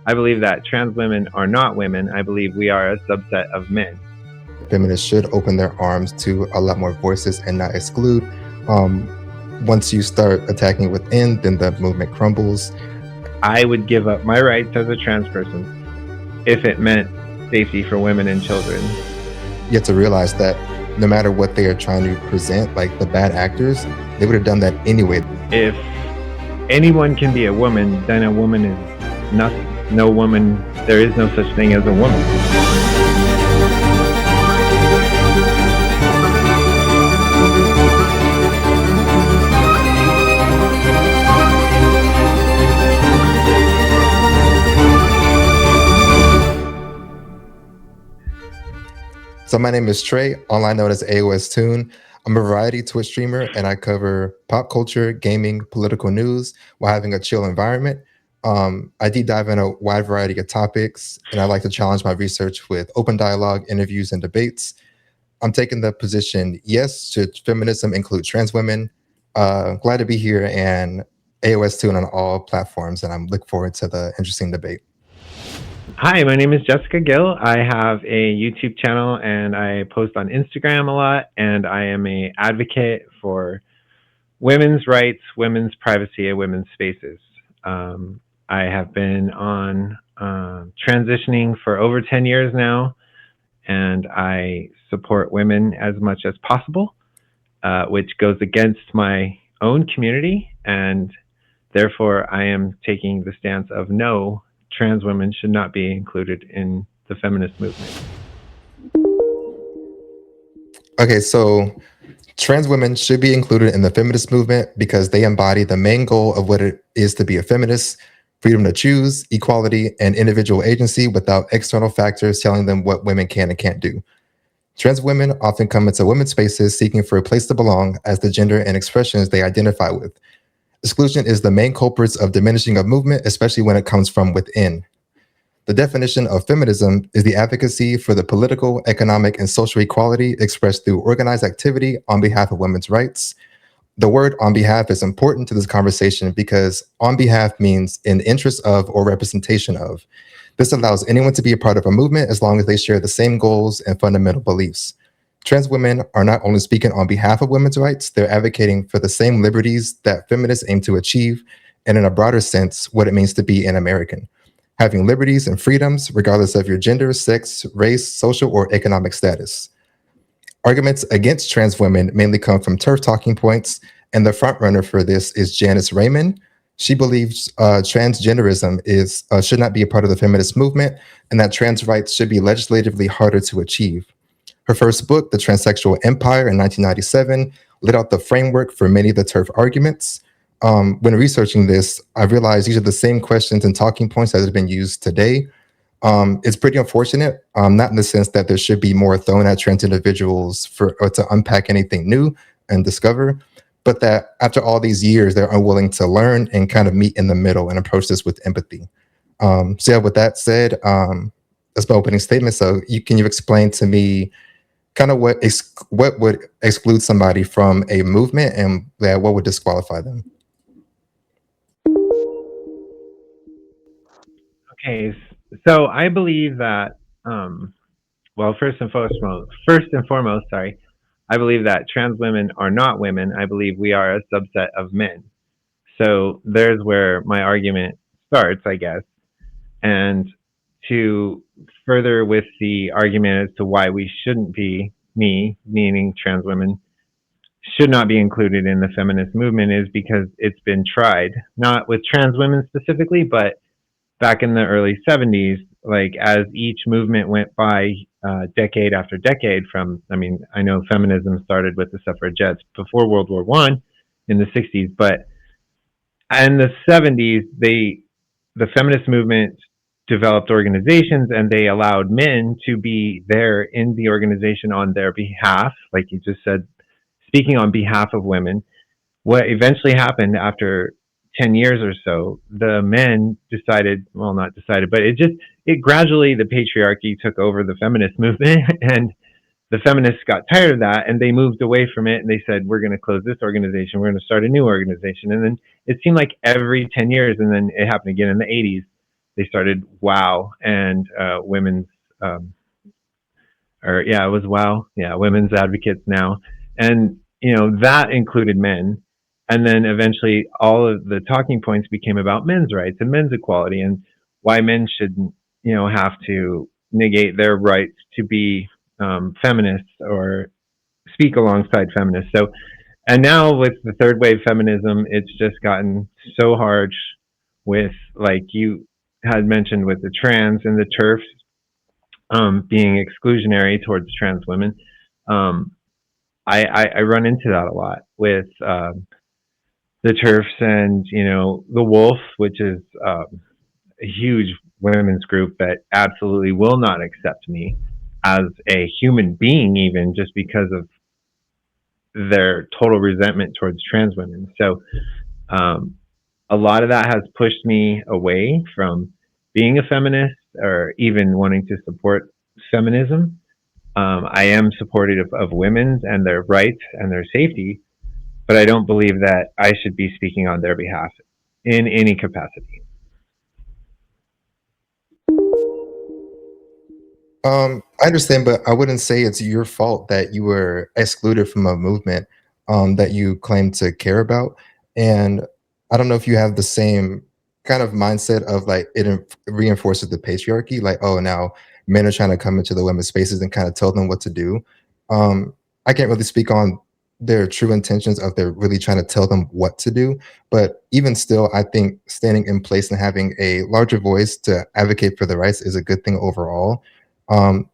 I believe that trans women are not women. I believe we are a subset of men. Feminists should open their arms to a lot more voices and not exclude. Um, Once you start attacking within, then the movement crumbles. I would give up my rights as a trans person if it meant safety for women and children. You have to realize that no matter what they are trying to present, like the bad actors, they would have done that anyway. If anyone can be a woman, then a woman is nothing. No woman, there is no such thing as a woman. So my name is Trey, online known as AOS Tune. I'm a variety Twitch streamer, and I cover pop culture, gaming, political news while having a chill environment. I deep dive in a wide variety of topics, and I like to challenge my research with open dialogue, interviews, and debates. I'm taking the position, yes, should feminism include trans women? Glad to be here, and AOS Tune on all platforms, and I'm looking forward to the interesting debate. Hi, my name is Jessica Gill. I have a YouTube channel and I post on Instagram a lot, and I am an advocate for women's rights, women's privacy, and women's spaces. I have been on transitioning for over 10 years now, and I support women as much as possible, which goes against my own community, and therefore I am taking the stance of no, trans women should not be included in the feminist movement. Okay, so trans women should be included in the feminist movement because they embody the main goal of what it is to be a feminist: freedom to choose, equality, and individual agency without external factors telling them what women can and can't do. Trans women often come into women's spaces seeking for a place to belong as the gender and expressions they identify with. Exclusion is the main culprits of diminishing of movement, especially when it comes from within. The definition of feminism is the advocacy for the political, economic, and social equality expressed through organized activity on behalf of women's rights. The word on behalf is important to this conversation because on behalf means in the interest of or representation of. This allows anyone to be a part of a movement as long as they share the same goals and fundamental beliefs. Trans women are not only speaking on behalf of women's rights, they're advocating for the same liberties that feminists aim to achieve, and in a broader sense, what it means to be an American. Having liberties and freedoms regardless of your gender, sex, race, social, or economic status. Arguments against trans women mainly come from turf talking points, and the frontrunner for this is Janice Raymond. She believes transgenderism should not be a part of the feminist movement, and that trans rights should be legislatively harder to achieve. Her first book, The Transsexual Empire in 1997, laid out the framework for many of the turf arguments. When researching this, I realized these are the same questions and talking points that have been used today. It's pretty unfortunate, not in the sense that there should be more thrown at trans individuals or to unpack anything new and discover, but that after all these years, they're unwilling to learn and kind of meet in the middle and approach this with empathy. So yeah, with that said, that's my opening statement. So can you explain to me kind of what would exclude somebody from a movement and what would disqualify them? Okay, so I believe that, well, first and foremost, I believe that trans women are not women. I believe we are a subset of men. So there's where my argument starts, I guess. And to further with the argument as to why we shouldn't be, meaning trans women, should not be included in the feminist movement is because it's been tried, not with trans women specifically, but back in the early 70s, like as each movement went by decade after decade I know feminism started with the suffragettes before World War I in the 60s, but in the 70s, the feminist movement developed organizations and they allowed men to be there in the organization on their behalf, like you just said, speaking on behalf of women. What eventually happened after 10 years or so, the men decided, well, not decided, but it gradually, the patriarchy took over the feminist movement and the feminists got tired of that and they moved away from it and they said, we're going to close this organization, we're going to start a new organization. And then it seemed like every 10 years, and then it happened again in the 80s, they started WOW and women's um, or yeah, it was WOW, yeah, Women's Advocates Now, and that included men, and then eventually all of the talking points became about men's rights and men's equality and why men shouldn't have to negate their rights to be feminists or speak alongside feminists. So, and now with the third wave feminism, it's just gotten so hard with, like you had mentioned, with the trans and the turfs being exclusionary towards trans women. Um, I run into that a lot with the turfs and the wolf, which is a huge women's group that absolutely will not accept me as a human being, even just because of their total resentment towards trans women. So um, a lot of that has pushed me away from being a feminist or even wanting to support feminism. I am supportive of women and their rights and their safety, but I don't believe that I should be speaking on their behalf in any capacity. I understand, but I wouldn't say it's your fault that you were excluded from a movement that you claim to care about. And I don't know if you have the same kind of mindset of like reinforces the patriarchy, like, oh, now men are trying to come into the women's spaces and kind of tell them what to do. Um, I can't really speak on their true intentions of they're really trying to tell them what to do. But even still, I think standing in place and having a larger voice to advocate for the rights is a good thing overall. um,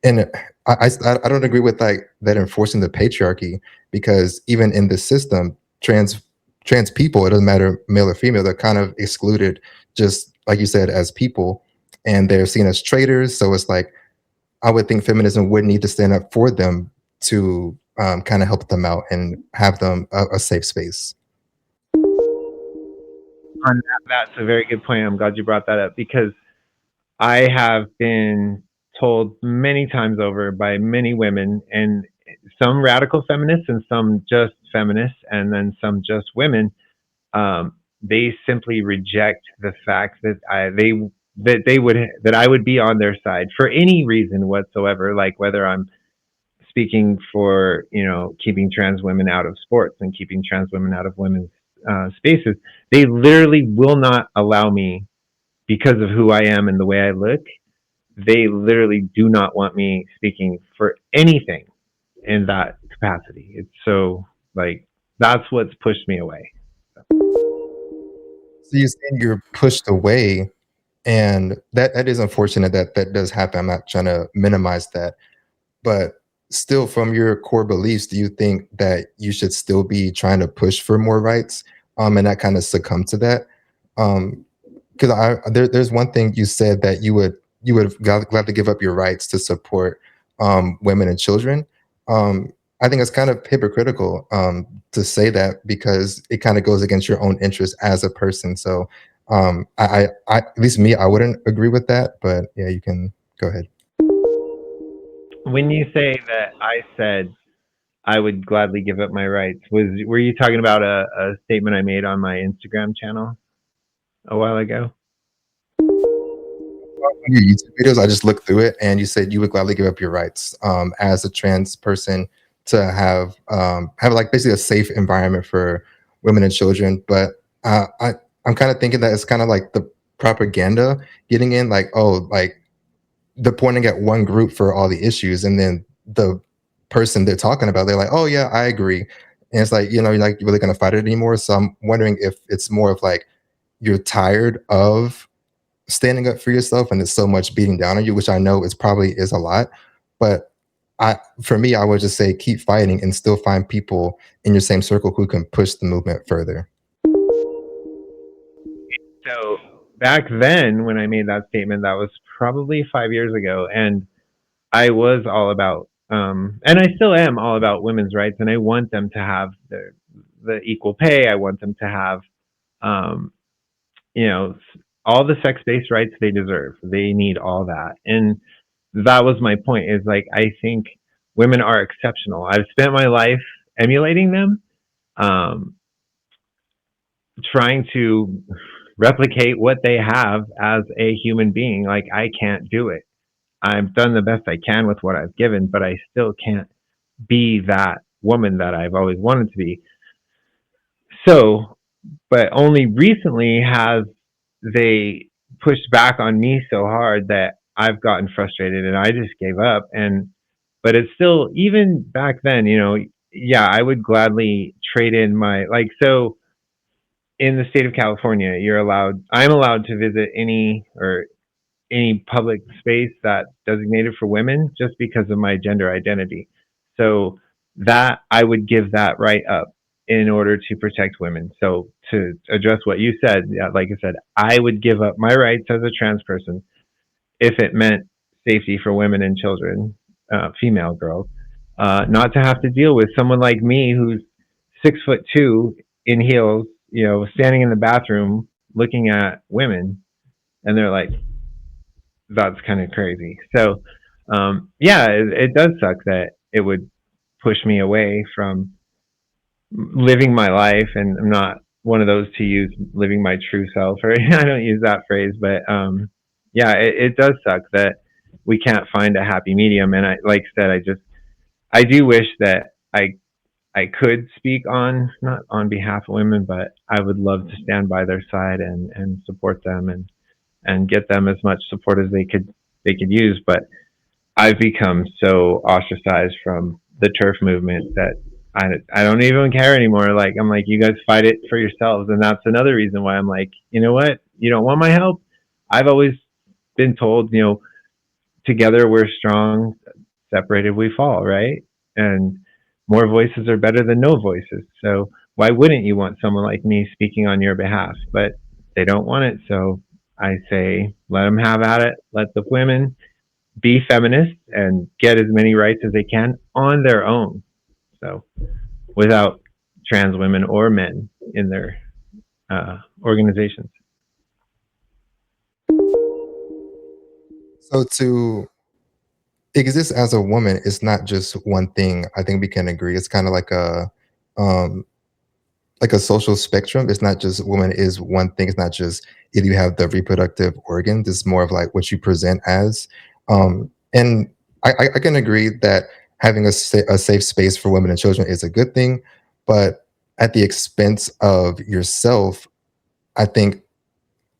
and I don't agree with like that enforcing the patriarchy, because even in this system, trans people, it doesn't matter male or female, they're kind of excluded, just like you said, as people, and they're seen as traitors. So it's like I would think feminism would need to stand up for them to kind of help them out and have them a safe space. On that, that's a very good point. I'm glad you brought that up because I have been told many times over by many women, and some radical feminists and some just feminists, and then some just women. They simply reject the fact that I would be on their side for any reason whatsoever, like whether I'm speaking for keeping trans women out of sports and keeping trans women out of women's spaces. They literally will not allow me because of who I am and the way I look. They literally do not want me speaking for anything in that capacity. It's so, like, that's what's pushed me away. So you're saying you're pushed away, and that is unfortunate that that does happen. I'm not trying to minimize that, but still, from your core beliefs, do you think that you should still be trying to push for more rights, and not kind of succumb to that? Because there's one thing you said that you would glad to give up your rights to support women and children. I think it's kind of hypocritical to say that, because it kind of goes against your own interest as a person. So at least me, I wouldn't agree with that. But yeah, you can go ahead. When you say that I said I would gladly give up my rights, were you talking about a statement I made on my Instagram channel a while ago? Your YouTube videos, I just looked through it, and you said you would gladly give up your rights as a trans person to have like basically a safe environment for women and children. But I'm kind of thinking that it's kind of like the propaganda getting in, like, oh, like they're pointing at one group for all the issues, and then the person they're talking about, they're like, oh yeah, I agree. And it's like, you're like, really gonna fight it anymore. So I'm wondering if it's more of like you're tired of standing up for yourself and it's so much beating down on you, which I know is probably is a lot. But for me, I would just say keep fighting and still find people in your same circle who can push the movement further. So back then, when I made that statement, that was probably 5 years ago, and I was all about, and I still am all about women's rights, and I want them to have the equal pay. I want them to have, um, you know, all the sex-based rights they deserve. They need all that, and that was my point. Is like I think women are exceptional. I've spent my life emulating them, um, trying to replicate what they have as a human being. Like, I can't do it. I've done the best I can with what I've given, but I still can't be that woman that I've always wanted to be. So, but only recently has they pushed back on me so hard that I've gotten frustrated and I just gave up. And but it's still, even back then, yeah, I would gladly trade in my, like, so in the state of California, I'm allowed to visit any public space that's designated for women just because of my gender identity. So that I would give that right up in order to protect women. So to address what you said, yeah, like I said, I would give up my rights as a trans person if it meant safety for women and children, female girls, not to have to deal with someone like me who's 6'2" in heels, standing in the bathroom looking at women, and they're like, that's kind of crazy. So, yeah, it does suck that it would push me away from living my life, and I'm not one of those to use living my true self, or I don't use that phrase, but yeah, it does suck that we can't find a happy medium. And like I said, I do wish that I could speak on, not on behalf of women, but I would love to stand by their side and support them and get them as much support as they could use. But I've become so ostracized from the turf movement that I don't even care anymore. Like, I'm like, you guys fight it for yourselves, and that's another reason why I'm like, you know what? You don't want my help. I've always been told, together we're strong, separated we fall, right? And more voices are better than no voices. So why wouldn't you want someone like me speaking on your behalf? But they don't want it, so I say, let them have at it. Let the women be feminists and get as many rights as they can on their own. So without trans women or men in their organizations. So to exist as a woman is not just one thing. I think we can agree. It's kind of um like a social spectrum. It's not just woman is one thing. It's not just either you have the reproductive organs. It's more of like what you present as. And I can agree that having a safe space for women and children is a good thing, but at the expense of yourself, I think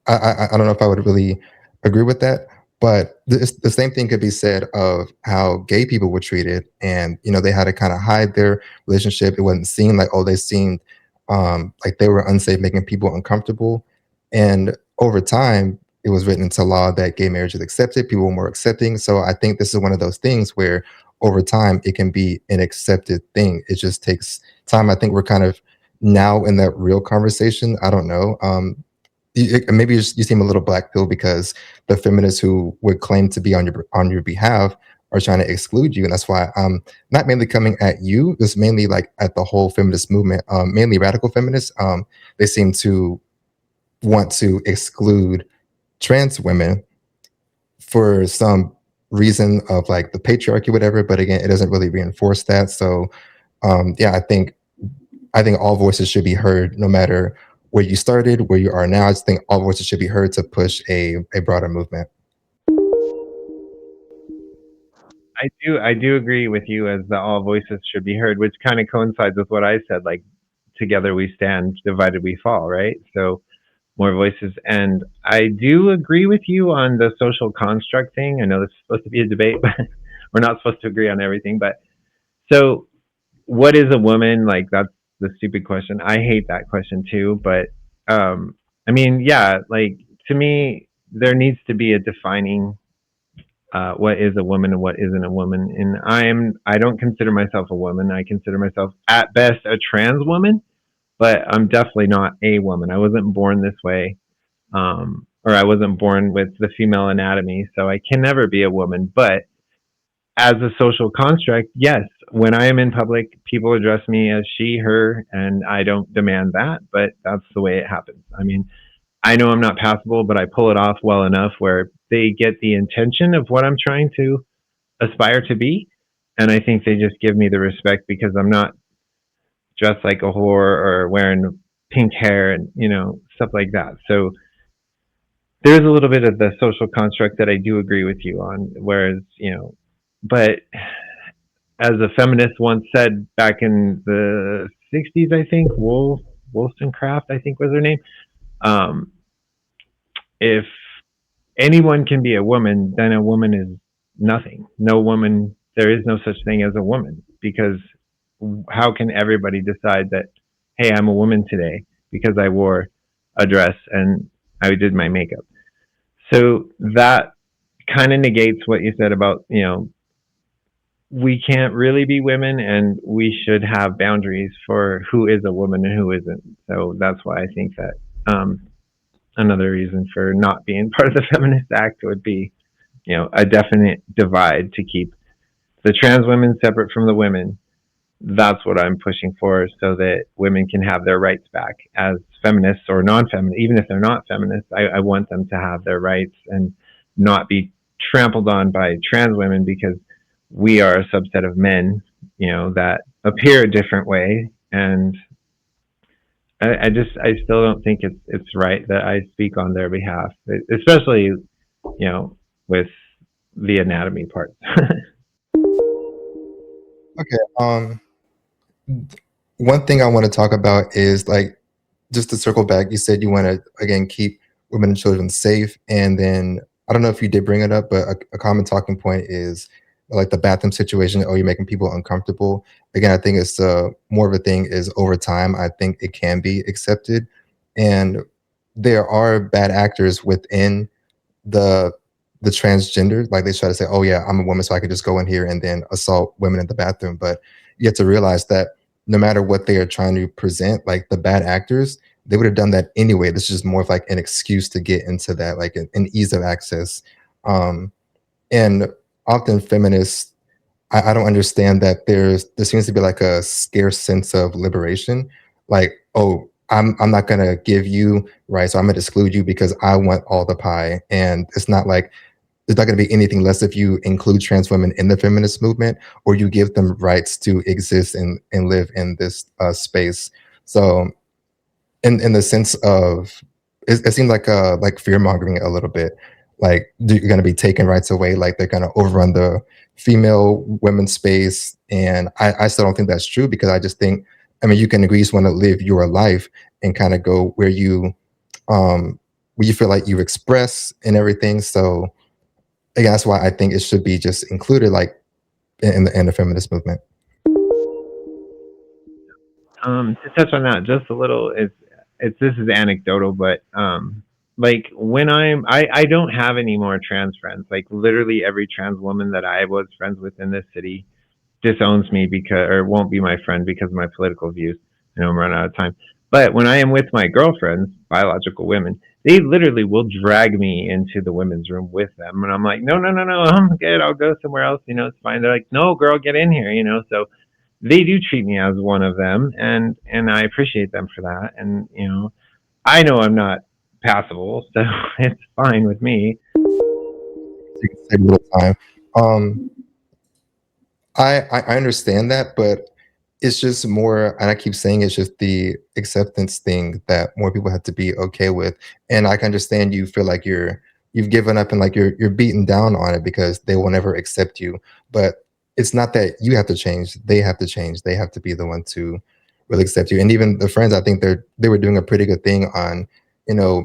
I don't know if I would really agree with that, but the same thing could be said of how gay people were treated, and they had to kind of hide their relationship. It wasn't seen like, oh, they seemed like they were unsafe, making people uncomfortable. And over time, it was written into law that gay marriage is accepted. People were more accepting. So I think this is one of those things where over time it can be an accepted thing. It just takes time. I think we're kind of now in that real conversation. I don't know. Maybe you seem a little black pill because the feminists who would claim to be on your behalf are trying to exclude you, and that's why I'm not mainly coming at you. It's mainly like at the whole feminist movement, mainly radical feminists. They seem to want to exclude trans women for some reason of like the patriarchy, whatever. But again, it doesn't really reinforce that. So yeah, I think all voices should be heard, no matter where you started, where you are now. I just think all voices should be heard to push a broader movement. I do agree with you as that all voices should be heard, which kind of coincides with what I said. Like, together we stand, divided we fall, right? So more voices. And I do agree with you on the social construct thing. I know this is supposed to be a debate, but we're not supposed to agree on everything. But so, what is a woman? Like, that's the stupid question. I hate that question too. But I mean, yeah, like, to me, there needs to be a defining what is a woman and what isn't a woman. And I don't consider myself a woman. I consider myself at best a trans woman, but I'm definitely not a woman. I wasn't born this way, or I wasn't born with the female anatomy, so I can never be a woman. But as a social construct, yes, when I am in public, people address me as she, her, and I don't demand that, but that's the way it happens. I mean, I know I'm not passable, but I pull it off well enough where they get the intention of what I'm trying to aspire to be. And I think they just give me the respect because I'm not dressed like a whore or wearing pink hair and, stuff like that. So there's a little bit of the social construct that I do agree with you on. Whereas, but as a feminist once said back in the 60s, I think, Wollstonecraft, I think was her name. Um, if anyone can be a woman, then a woman is nothing. No woman, there is no such thing as a woman, because how can everybody decide that, hey, I'm a woman today because I wore a dress and I did my makeup? So that kind of negates what you said about, we can't really be women and we should have boundaries for who is a woman and who isn't. So that's why I think that another reason for not being part of the Feminist Act would be, a definite divide to keep the trans women separate from the women. That's what I'm pushing for, so that women can have their rights back as feminists or non-feminist. Even if they're not feminists, I want them to have their rights and not be trampled on by trans women, because we are a subset of men, that appear a different way. And I still don't think it's right that I speak on their behalf, especially, with the anatomy part. Okay. One thing I want to talk about is like, just to circle back, you said you want to again keep women and children safe, and then I don't know if you did bring it up, but a common talking point is like the bathroom situation. Oh, you're making people uncomfortable. Again, I think it's more of a thing is over time. I think it can be accepted, and there are bad actors within the transgender. Like they try to say, oh yeah, I'm a woman, so I could just go in here and then assault women in the bathroom. But you have to realize that no matter what they are trying to present, like the bad actors, they would have done that anyway. This is just more of like an excuse to get into that, like an ease of access. um and often feminists, I don't understand that there seems to be like a scarce sense of liberation. Like, oh, I'm not gonna give you rights, so I'm gonna exclude you because I want all the pie. And it's not like there's not gonna be anything less if you include trans women in the feminist movement or you give them rights to exist and live in this space. So in the sense of it seemed like fear mongering a little bit. Like you're going to be taking rights away, like they're going to overrun the female women's space. And I still don't think that's true, because I just think, I mean, you can agree you just want to live your life and kind of go where you feel like you express and everything. So again, that's why I think it should be just included, like in the feminist movement. To touch on that just a little, it's this is anecdotal, but like when I don't have any more trans friends. Like literally every trans woman that I was friends with in this city disowns me because, or won't be my friend because of my political views. I know I'm running out of time. But when I am with my girlfriends, biological women, they literally will drag me into the women's room with them. And I'm like, no, no, no, no, I'm good. I'll go somewhere else. It's fine. They're like, no, girl, get in here. So they do treat me as one of them, and I appreciate them for that. And I know I'm not passable, so it's fine with me. Take a little time. Um, I understand that, but it's just more, and I keep saying it's just the acceptance thing that more people have to be okay with. And I can understand you feel like you've given up and like you're beaten down on it because they will never accept you. But it's not that you have to change; they have to change. They have to be the one to really accept you. And even the friends, I think they were doing a pretty good thing on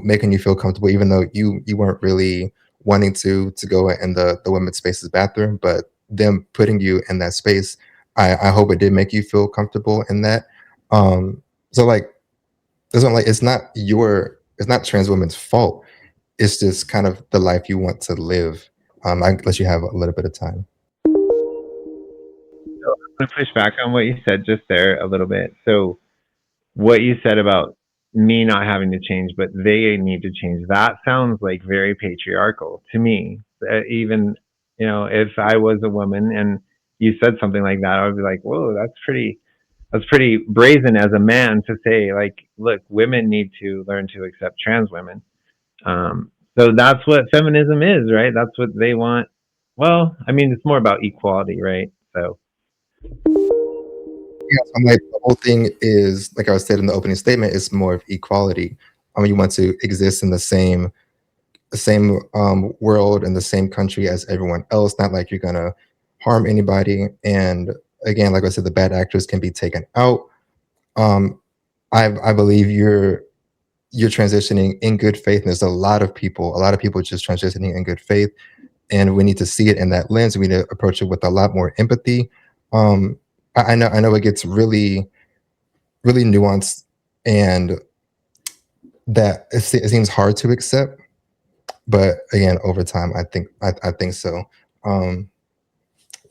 making you feel comfortable, even though you weren't really wanting to go in the women's spaces bathroom, but them putting you in that space, I hope it did make you feel comfortable in that. So like it's not trans women's fault. It's just kind of the life you want to live. Unless you have a little bit of time. So I'm going to push back on what you said just there a little bit. So what you said about me not having to change, but they need to change, that sounds like very patriarchal to me. Even, if I was a woman and you said something like that, I would be like, whoa, that's pretty brazen as a man to say, like, look, women need to learn to accept trans women. So that's what feminism is, right? That's what they want. Well, I mean, it's more about equality, right? So Yeah, so I'm like, the whole thing is, like I said in the opening statement, it's more of equality. I mean, you want to exist in the same the same world and the same country as everyone else. Not like you're gonna harm anybody. And again, like I said, the bad actors can be taken out. Um, I believe you're transitioning in good faith. And there's a lot of people just transitioning in good faith, and we need to see it in that lens. We need to approach it with a lot more empathy. I know it gets really nuanced, and that it seems hard to accept. But again, over time, I think so. Um,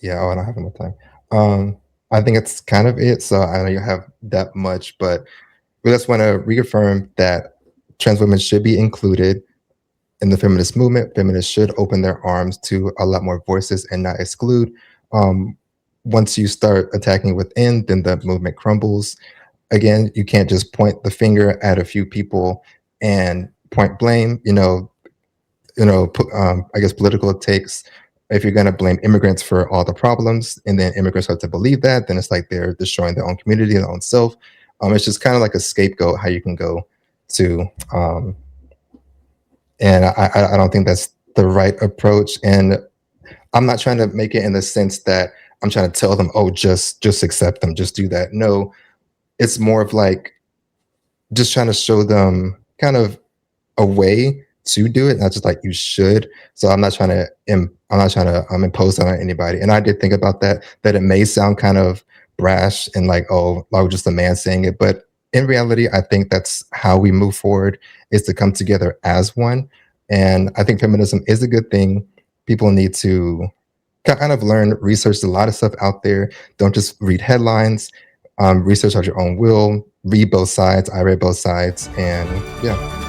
yeah, oh, I don't have enough time. I think it's kind of it. So I know you have that much, but we just want to reaffirm that trans women should be included in the feminist movement. Feminists should open their arms to a lot more voices and not exclude. Um, Once you start attacking within, then the movement crumbles. Again, you can't just point the finger at a few people and point blame. I guess political takes. If you're going to blame immigrants for all the problems, and then immigrants start to believe that, then it's like they're destroying their own community, their own self. It's just kind of like a scapegoat how you can go to. And I don't think that's the right approach. And I'm not trying to make it in the sense that I'm trying to tell them, oh, just accept them, just do that. No, it's more of like just trying to show them kind of a way to do it, not just like you should. So I'm not trying to impose that on anybody. And I did think about that it may sound kind of brash and like, oh, I was just a man saying it, but in reality, I think that's how we move forward, is to come together as one. And I think feminism is a good thing. People need to kind of learn, research a lot of stuff out there. Don't just read headlines. Research at your own will. Read both sides. I read both sides, and yeah.